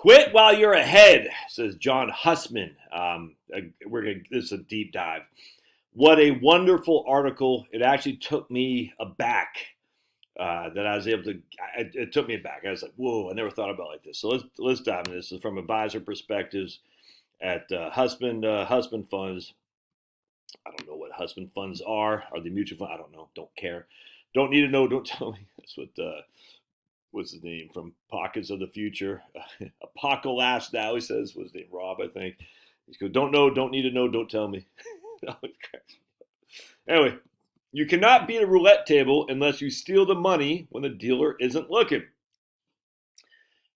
Quit while you're ahead, says John Hussman. This is a deep dive. What a wonderful article. It actually took me aback that I was able to, it took me aback. I was like, whoa, I never thought about it like this. So let's dive into this. This is from advisor perspectives at Husband Funds. I don't know what Husband Funds are. Are they mutual funds? I don't know. Don't care. Don't need to know. Don't tell me. That's what, what's his name from Pockets of the Future? Apocalypse now, he says. What's his name? Rob, I think. He's go, don't know, don't need to know, don't tell me. Anyway, you cannot beat a roulette table unless you steal the money when the dealer isn't looking.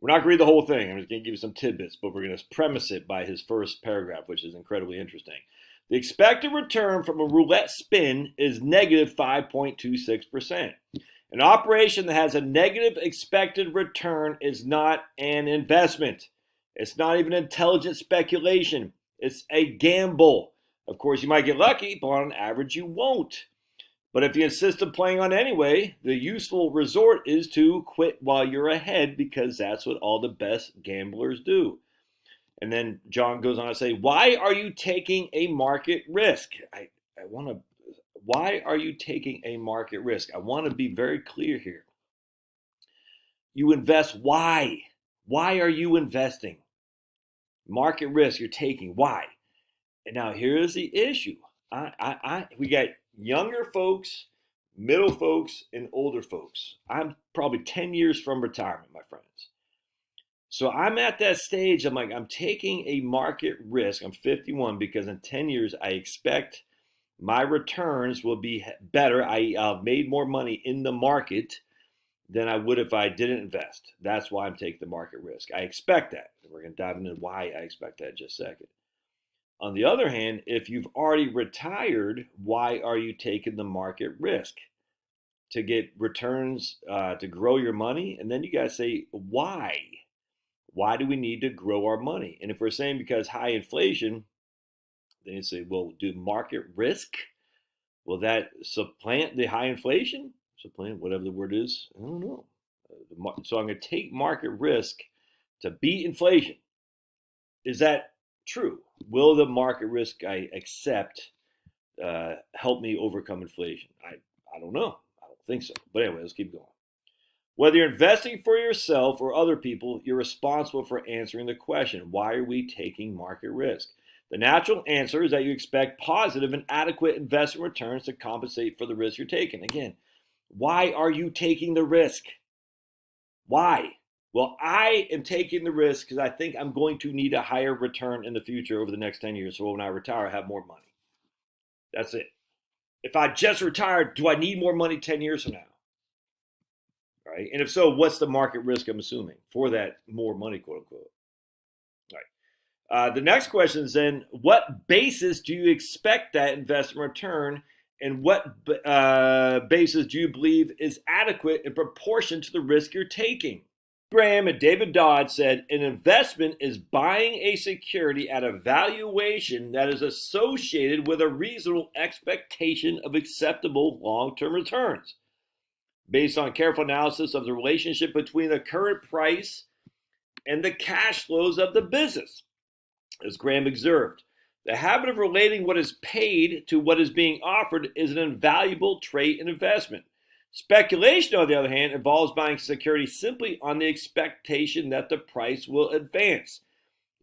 We're not going to read the whole thing. I'm just going to give you some tidbits, but we're going to premise it by his first paragraph, which is incredibly interesting. The expected return from a roulette spin is negative 5.26%. An operation that has a negative expected return is not an investment. It's not even intelligent speculation. It's a gamble. Of course, you might get lucky, but on average, you won't. But if you insist on playing on anyway, the useful resort is to quit while you're ahead, because that's what all the best gamblers do. And then John goes on to say, why are you taking a market risk? Why are you taking a market risk? I want to be very clear here. You invest. Why? Why are you investing? Market risk you're taking. Why? And now here is the issue. We got younger folks, middle folks, and older folks. I'm probably 10 years from retirement, my friends. So I'm at that stage. I'm like, I'm taking a market risk. I'm 51 because in 10 years, I expect my returns will be better. I've made more money in the market than I would if I didn't invest. That's why I'm taking the market risk. I expect that. We're going to dive into why I expect that in just a second. On the other hand, if you've already retired, why are you taking the market risk? To get returns, to grow your money? And then you got to say, why? Why do we need to grow our money? And if we're saying because high inflation, then you say, well, do market risk, will that supplant the high inflation? Supplant, whatever the word is, I don't know. So I'm going to take market risk to beat inflation. Is that true? Will the market risk I accept help me overcome inflation? I don't know. I don't think so. But anyway, let's keep going. Whether you're investing for yourself or other people, you're responsible for answering the question, why are we taking market risk? The natural answer is that you expect positive and adequate investment returns to compensate for the risk you're taking. Again, why are you taking the risk? Why? Well, I am taking the risk because I think I'm going to need a higher return in the future over the next 10 years. So when I retire, I have more money. That's it. If I just retired, do I need more money 10 years from now? Right? And if so, what's the market risk I'm assuming for that more money, quote unquote? Right. The next question is then, what basis do you expect that investment return, and what basis do you believe is adequate in proportion to the risk you're taking? Graham and David Dodd said, an investment is buying a security at a valuation that is associated with a reasonable expectation of acceptable long-term returns, based on careful analysis of the relationship between the current price and the cash flows of the business. As Graham observed, the habit of relating what is paid to what is being offered is an invaluable trait in investment. Speculation, on the other hand, involves buying security simply on the expectation that the price will advance.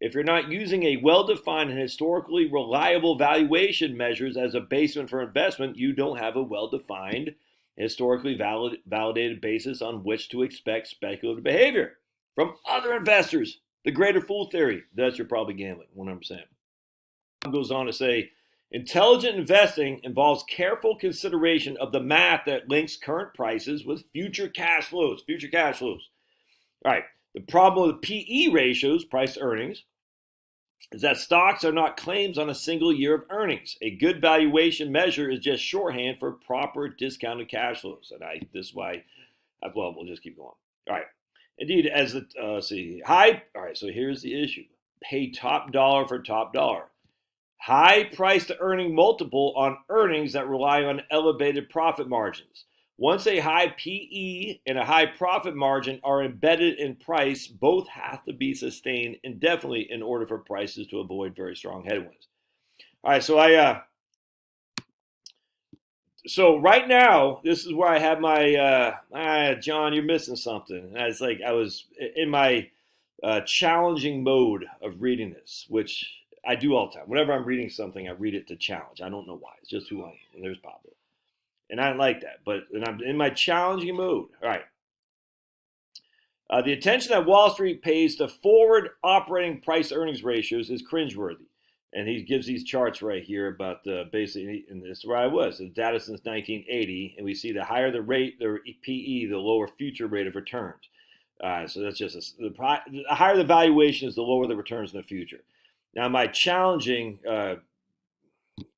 If you're not using a well-defined and historically reliable valuation measures as a basis for investment, you don't have a well-defined, historically validated basis on which to expect speculative behavior from other investors. The greater fool theory. Thus, you're probably gambling, 100%. Goes on to say, intelligent investing involves careful consideration of the math that links current prices with future cash flows. All right. The problem with PE ratios, price to earnings, is that stocks are not claims on a single year of earnings. A good valuation measure is just shorthand for proper discounted cash flows. And this is why, well, we'll just keep going. All right. Indeed, as the, all right, so here's the issue. Pay top dollar for top dollar. High price to earning multiple on earnings that rely on elevated profit margins. Once a high PE and a high profit margin are embedded in price, both have to be sustained indefinitely in order for prices to avoid very strong headwinds. All right, so right now, this is where I have my John, you're missing something. And I was in my challenging mode of reading this, which I do all the time. Whenever I'm reading something, I read it to challenge. I don't know why. It's just who I am. And there's Pablo. And I like that. But I'm in my challenging mode. All right. The attention that Wall Street pays to forward operating price earnings ratios is cringeworthy. And he gives these charts right here about basically, and this is where I was, the data since 1980, and we see the higher the rate, the PE, the lower future rate of returns. So that's just the higher the valuation is, the lower the returns in the future. Now, my challenging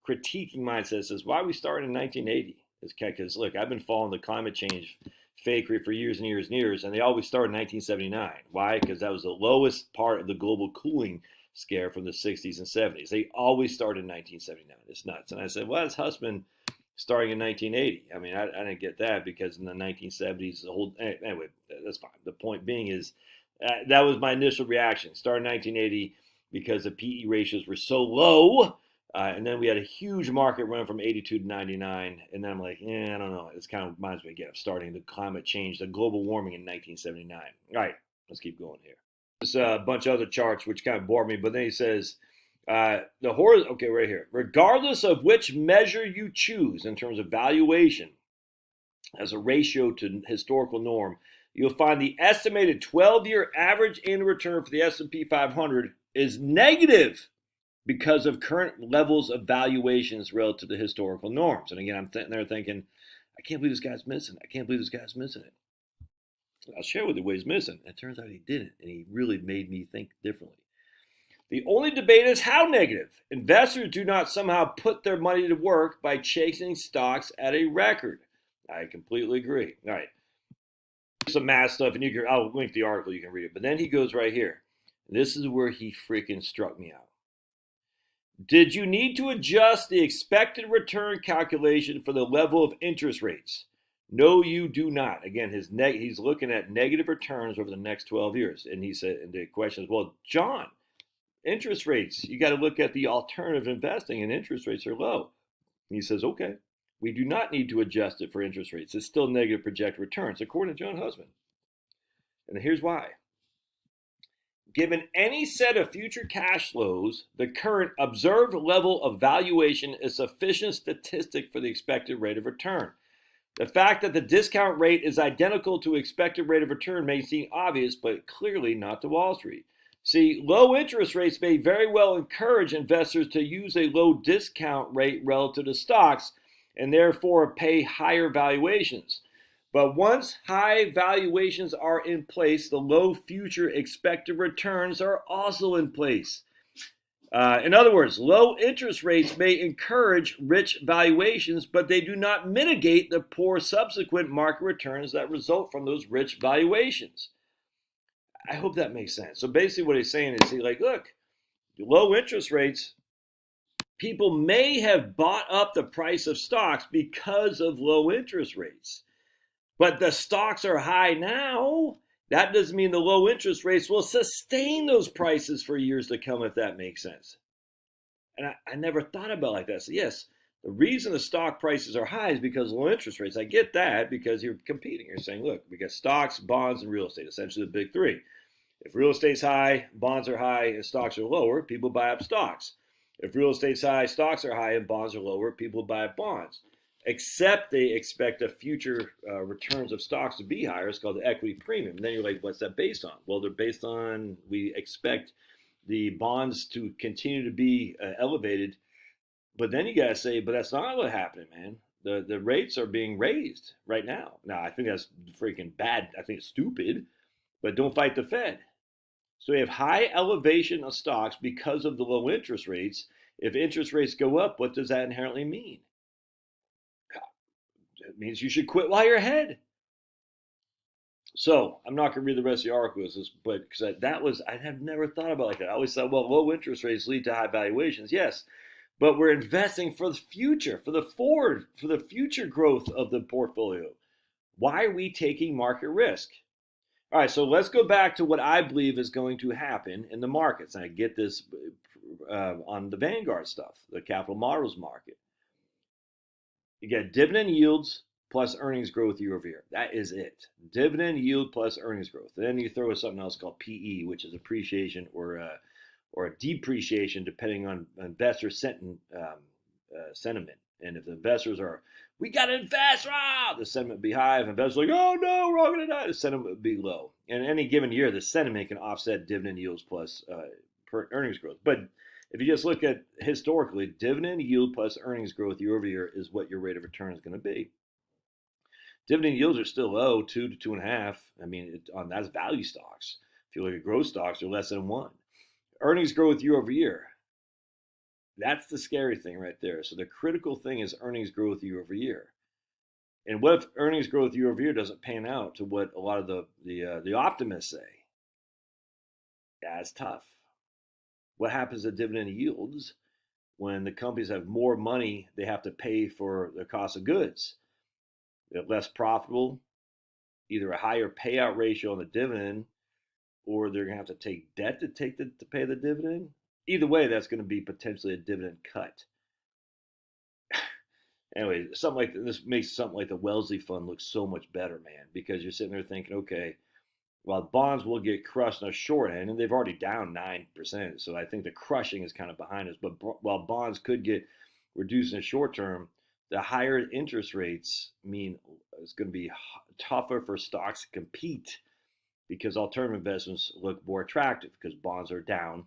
critiquing mindset says, why are we starting in 1980? Because look, I've been following the climate change fakery for years and years and years, and they always start in 1979. Why? Because that was the lowest part of the global cooling scare from the 60s and 70s. They always start in 1979. It's nuts. And I said, well, it's Husband starting in 1980. I mean, I didn't get that, because in the 1970s, the whole, anyway, that's fine. The point being is, that was my initial reaction. Started in 1980 because the PE ratios were so low. And then we had a huge market run from 82 to 99. And then I'm like, I don't know. This kind of reminds me again of starting the climate change, the global warming in 1979. All right, let's keep going here. There's a bunch of other charts which kind of bore me, but then he says, okay, right here. Regardless of which measure you choose in terms of valuation as a ratio to historical norm, you'll find the estimated 12-year average annual return for the S&P 500 is negative because of current levels of valuations relative to historical norms. And again, I'm sitting there thinking, I can't believe this guy's missing it. I can't believe this guy's missing it. I'll share with you what he's missing. It turns out he didn't, and he really made me think differently. The only debate is how negative. Investors do not somehow put their money to work by chasing stocks at a record. I completely agree. All right. Some math stuff, and I'll link the article, you can read it. But then he goes right here. This is where he freaking struck me out. Did you need to adjust the expected return calculation for the level of interest rates? No, you do not. Again, he's looking at negative returns over the next 12 years. And he said, and the question is, well, John, interest rates, you got to look at the alternative investing, and interest rates are low. And he says, okay, we do not need to adjust it for interest rates. It's still negative projected returns, according to John Husband. And here's why. Given any set of future cash flows, the current observed level of valuation is sufficient statistic for the expected rate of return. The fact that the discount rate is identical to expected rate of return may seem obvious, but clearly not to Wall Street. See, low interest rates may very well encourage investors to use a low discount rate relative to stocks and therefore pay higher valuations. But once high valuations are in place, the low future expected returns are also in place. In other words, low interest rates may encourage rich valuations, but they do not mitigate the poor subsequent market returns that result from those rich valuations. I hope that makes sense. So basically what he's saying is, look, low interest rates, people may have bought up the price of stocks because of low interest rates. But the stocks are high now. That doesn't mean the low interest rates will sustain those prices for years to come, if that makes sense. And I never thought about it like that. So yes, the reason the stock prices are high is because of low interest rates. I get that, because you're competing. You're saying, look, we got stocks, bonds, and real estate, essentially the big three. If real estate's high, bonds are high, and stocks are lower, people buy up stocks. If real estate's high, stocks are high, and bonds are lower, people buy up bonds. Except they expect the future returns of stocks to be higher. It's called the equity premium. And then you're like, what's that based on? Well, they're based on, we expect the bonds to continue to be elevated. But then you got to say, but that's not what's happening, man. The rates are being raised right now. Now, I think that's freaking bad. I think it's stupid. But don't fight the Fed. So we have high elevation of stocks because of the low interest rates. If interest rates go up, what does that inherently mean? It means you should quit while you're ahead. So I'm not going to read the rest of the article, but because I have never thought about it like that. I always thought, well, low interest rates lead to high valuations. Yes, but we're investing for the future, for the future growth of the portfolio. Why are we taking market risk? All right, so let's go back to what I believe is going to happen in the markets. And I get this on the Vanguard stuff, the capital models market. You get dividend yields plus earnings growth year over year. That is it. Dividend yield plus earnings growth. And then you throw in something else called PE, which is appreciation or a depreciation, depending on investor sentiment. And if the investors are, we got to invest, the sentiment would be high. If investors are like, oh no, we're all going to die, the sentiment would be low. And in any given year, the sentiment can offset dividend yields plus earnings growth. But if you just look at historically, dividend yield plus earnings growth year over year is what your rate of return is going to be. Dividend yields are still low, 2 to 2.5. I mean, that's value stocks. If you look at growth stocks, they're less than 1. Earnings growth year over year. That's the scary thing right there. So the critical thing is earnings growth year over year. And what if earnings growth year over year doesn't pan out to what a lot of the optimists say? That's tough. What happens to dividend yields when the companies have more money they have to pay for the cost of goods? They're less profitable, either a higher payout ratio on the dividend, or they're going to have to take debt to pay the dividend. Either way, that's going to be potentially a dividend cut. Anyway, something like this makes something like the Wellesley Fund look so much better, man, because you're sitting there thinking, okay, while bonds will get crushed on the short end, and they've already down 9%, so I think the crushing is kind of behind us. But while bonds could get reduced in the short term, the higher interest rates mean it's going to be tougher for stocks to compete because alternative investments look more attractive because bonds are down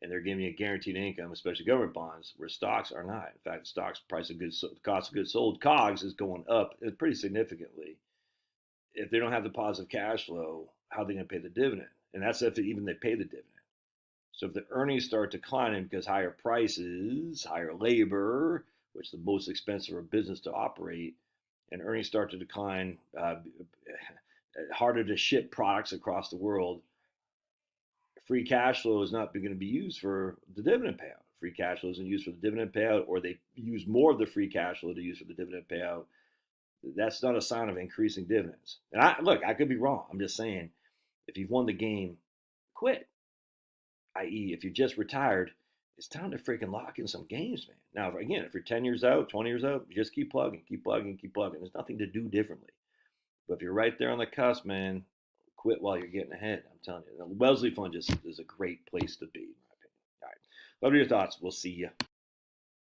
and they're giving you a guaranteed income, especially government bonds, where stocks are not. In fact, the stock's price of goods, cost of goods sold, COGS, is going up pretty significantly. If they don't have the positive cash flow, how are they going to pay the dividend? And that's if even they pay the dividend. So if the earnings start declining because higher prices, higher labor, which is the most expensive for a business to operate, and earnings start to decline, harder to ship products across the world, free cash flow is not going to be used for the dividend payout. Free cash flow isn't used for the dividend payout, or they use more of the free cash flow to use for the dividend payout. That's not a sign of increasing dividends. And I could be wrong. I'm just saying, if you've won the game, quit. I.e., if you just retired, it's time to freaking lock in some games, man. Now, again, if you're 10 years out, 20 years out, just keep plugging. There's nothing to do differently. But if you're right there on the cusp, man, quit while you're getting ahead. I'm telling you. The Wellesley Fund just is a great place to be, in my opinion. All right. Love your thoughts. We'll see you.